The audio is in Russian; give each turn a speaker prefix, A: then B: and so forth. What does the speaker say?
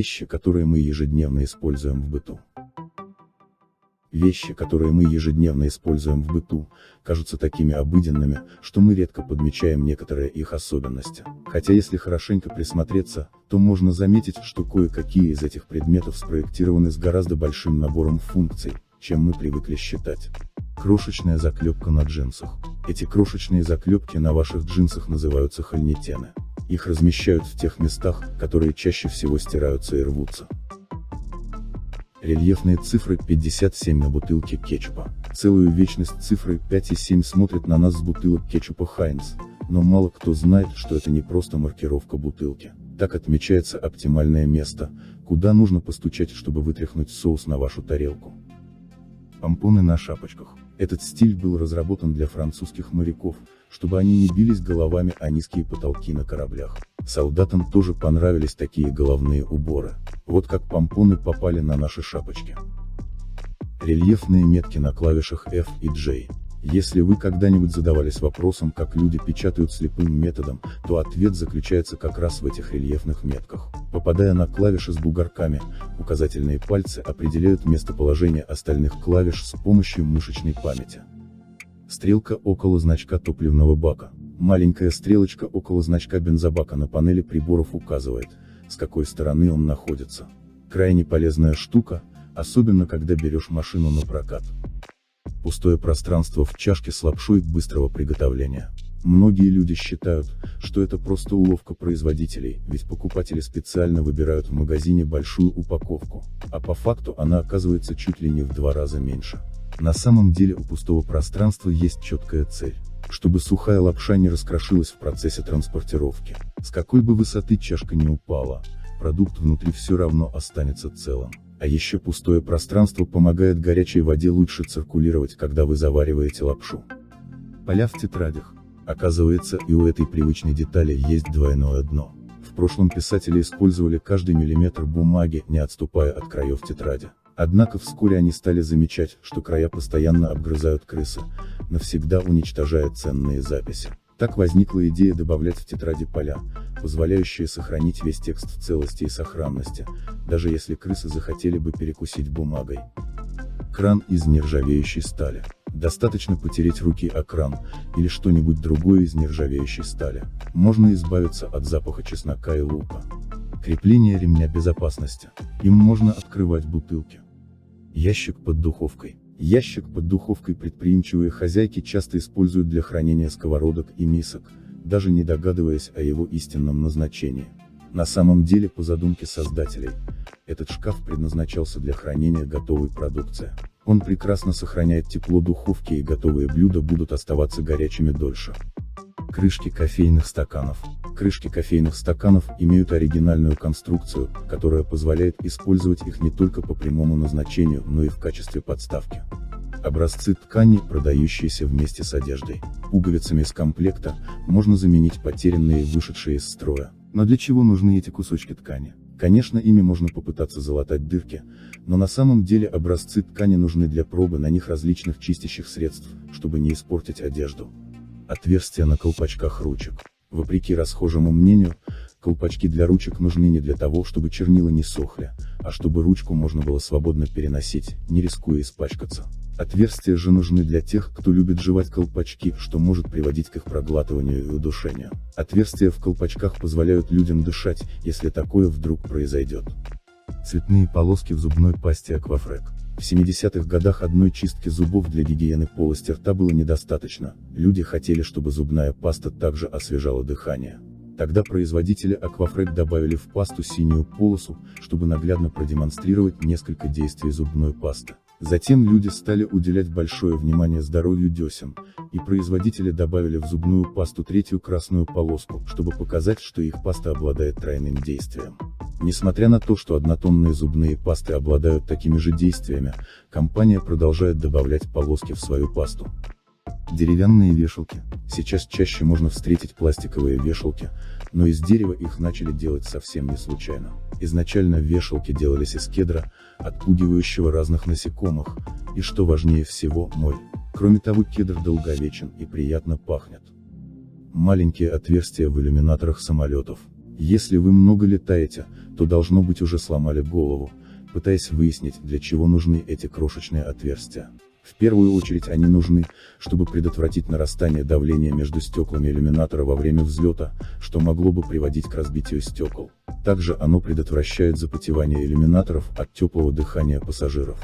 A: Вещи, которые мы ежедневно используем в быту. Вещи, которые мы ежедневно используем в быту, кажутся такими обыденными, что мы редко подмечаем некоторые их особенности. Хотя если хорошенько присмотреться, то можно заметить, что кое-какие из этих предметов спроектированы с гораздо большим набором функций, чем мы привыкли считать. Крошечная заклепка на джинсах. Эти крошечные заклепки на ваших джинсах называются хольнитены. Их размещают в тех местах, которые чаще всего стираются и рвутся. Рельефные цифры 57 на бутылке кетчупа. Целую вечность цифры 5 и 7 смотрят на нас с бутылок кетчупа Хайнц, но мало кто знает, что это не просто маркировка бутылки. Так отмечается оптимальное место, куда нужно постучать, чтобы вытряхнуть соус на вашу тарелку. Помпоны на шапочках. Этот стиль был разработан для французских моряков, чтобы они не бились головами о низкие потолки на кораблях. Солдатам тоже понравились такие головные уборы. Вот как помпоны попали на наши шапочки. Рельефные метки на клавишах F и J. Если вы когда-нибудь задавались вопросом, как люди печатают слепым методом, то ответ заключается как раз в этих рельефных метках. Попадая на клавиши с бугорками, указательные пальцы определяют местоположение остальных клавиш с помощью мышечной памяти. Стрелка около значка топливного бака. Маленькая стрелочка около значка бензобака на панели приборов указывает, с какой стороны он находится. Крайне полезная штука, особенно когда берешь машину на прокат. Пустое пространство в чашке с лапшой быстрого приготовления. Многие люди считают, что это просто уловка производителей, ведь покупатели специально выбирают в магазине большую упаковку, а по факту она оказывается чуть ли не в 2 раза меньше. На самом деле у пустого пространства есть четкая цель, чтобы сухая лапша не раскрошилась в процессе транспортировки. С какой бы высоты чашка не упала, продукт внутри все равно останется целым. А еще пустое пространство помогает горячей воде лучше циркулировать, когда вы завариваете лапшу. Поля в тетрадях. Оказывается, и у этой привычной детали есть двойное дно. В прошлом писатели использовали каждый миллиметр бумаги, не отступая от краев тетради. Однако вскоре они стали замечать, что края постоянно обгрызают крысы, навсегда уничтожая ценные записи. Так возникла идея добавлять в тетради поля, позволяющие сохранить весь текст в целости и сохранности, даже если крысы захотели бы перекусить бумагой. Кран из нержавеющей стали. Достаточно потереть руки о кран, или что-нибудь другое из нержавеющей стали. Можно избавиться от запаха чеснока и лука. Крепление ремня безопасности. Им можно открывать бутылки. Ящик под духовкой. Ящик под духовкой предприимчивые хозяйки часто используют для хранения сковородок и мисок, даже не догадываясь о его истинном назначении. На самом деле, по задумке создателей, этот шкаф предназначался для хранения готовой продукции. Он прекрасно сохраняет тепло духовки, и готовые блюда будут оставаться горячими дольше. Крышки кофейных стаканов. Крышки кофейных стаканов имеют оригинальную конструкцию, которая позволяет использовать их не только по прямому назначению, но и в качестве подставки. Образцы ткани, продающиеся вместе с одеждой. Пуговицами из комплекта можно заменить потерянные, вышедшие из строя. Но для чего нужны эти кусочки ткани? Конечно, ими можно попытаться залатать дырки, но на самом деле образцы ткани нужны для пробы на них различных чистящих средств, чтобы не испортить одежду. Отверстия на колпачках ручек. Вопреки расхожему мнению, колпачки для ручек нужны не для того, чтобы чернила не сохли, а чтобы ручку можно было свободно переносить, не рискуя испачкаться. Отверстия же нужны для тех, кто любит жевать колпачки, что может приводить к их проглатыванию и удушению. Отверстия в колпачках позволяют людям дышать, если такое вдруг произойдет. Цветные полоски в зубной пасте Аквафрек. В 70-х годах одной чистки зубов для гигиены полости рта было недостаточно, люди хотели, чтобы зубная паста также освежала дыхание. Тогда производители Аквафрек добавили в пасту синюю полосу, чтобы наглядно продемонстрировать несколько действий зубной пасты. Затем люди стали уделять большое внимание здоровью десен, и производители добавили в зубную пасту третью красную полоску, чтобы показать, что их паста обладает тройным действием. Несмотря на то, что однотонные зубные пасты обладают такими же действиями, компания продолжает добавлять полоски в свою пасту. Деревянные вешалки. Сейчас чаще можно встретить пластиковые вешалки, но из дерева их начали делать совсем не случайно. Изначально вешалки делались из кедра, отпугивающего разных насекомых, и что важнее всего, моль. Кроме того, кедр долговечен и приятно пахнет. Маленькие отверстия в иллюминаторах самолетов. Если вы много летаете, то должно быть уже сломали голову, пытаясь выяснить, для чего нужны эти крошечные отверстия. В первую очередь они нужны, чтобы предотвратить нарастание давления между стеклами иллюминатора во время взлета, что могло бы приводить к разбитию стекол. Также оно предотвращает запотевание иллюминаторов от теплого дыхания пассажиров.